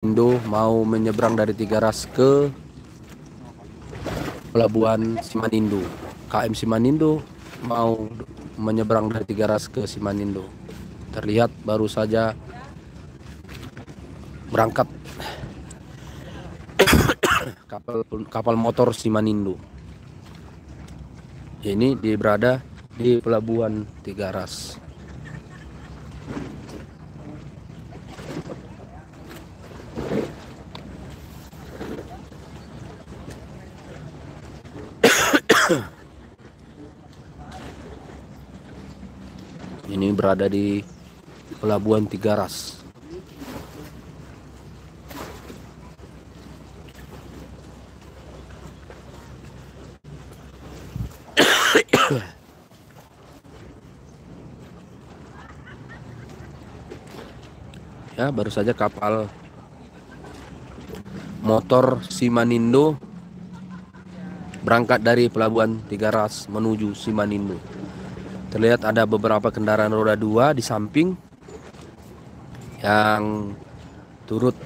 Indo mau menyeberang dari Tiga Ras ke Pelabuhan Simanindo. KM Simanindo mau menyeberang dari Tiga Ras ke Simanindo. Terlihat baru saja berangkat kapal motor Simanindo. Ini berada di Pelabuhan Tiga Ras. Ini berada di Pelabuhan Tiga Ras. Ya, baru saja kapal motor Simanindo berangkat dari Pelabuhan Tiga Ras menuju Simanindo. Terlihat ada beberapa kendaraan roda 2 di samping yang turut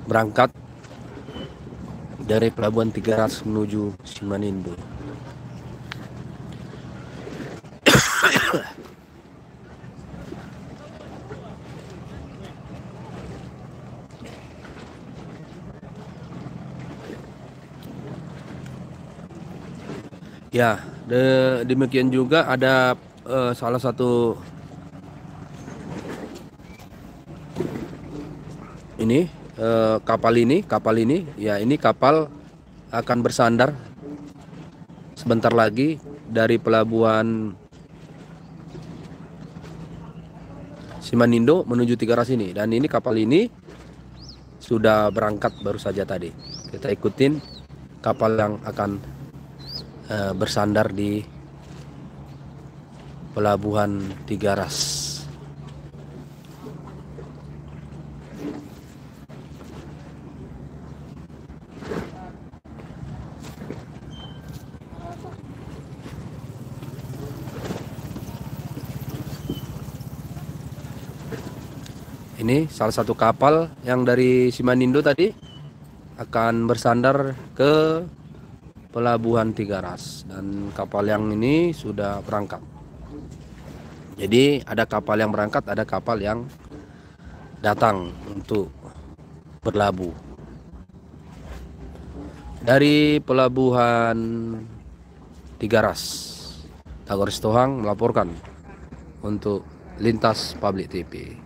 berangkat dari Pelabuhan Tiga Ras menuju Simanindo. Ya, demikian juga ada salah satu kapal ini ya, ini kapal akan bersandar sebentar lagi dari Pelabuhan Simanindo menuju Tiga Ras ini, dan ini kapal ini sudah berangkat baru saja tadi. Kita ikutin kapal yang akan bersandar di Pelabuhan Tiga Ras. Ini salah satu kapal yang dari Simanindo tadi akan bersandar ke Pelabuhan Tiga Ras, dan kapal yang ini sudah berangkat. Jadi ada kapal yang berangkat, ada kapal yang datang untuk berlabuh. Dari Pelabuhan Tiga Ras, Tagor Sitohang melaporkan untuk Lintas Public TV.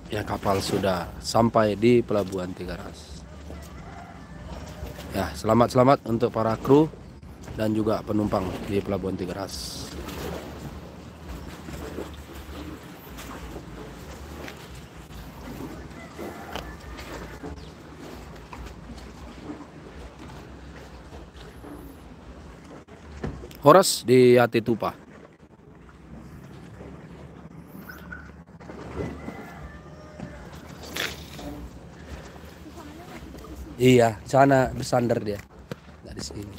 Ya, kapal sudah sampai di Pelabuhan Tiga Ras. Ya, selamat untuk para kru dan juga penumpang di Pelabuhan Tiga Ras. Horas di Hati Tupa. Iya, sana bersandar dia. Dari sini.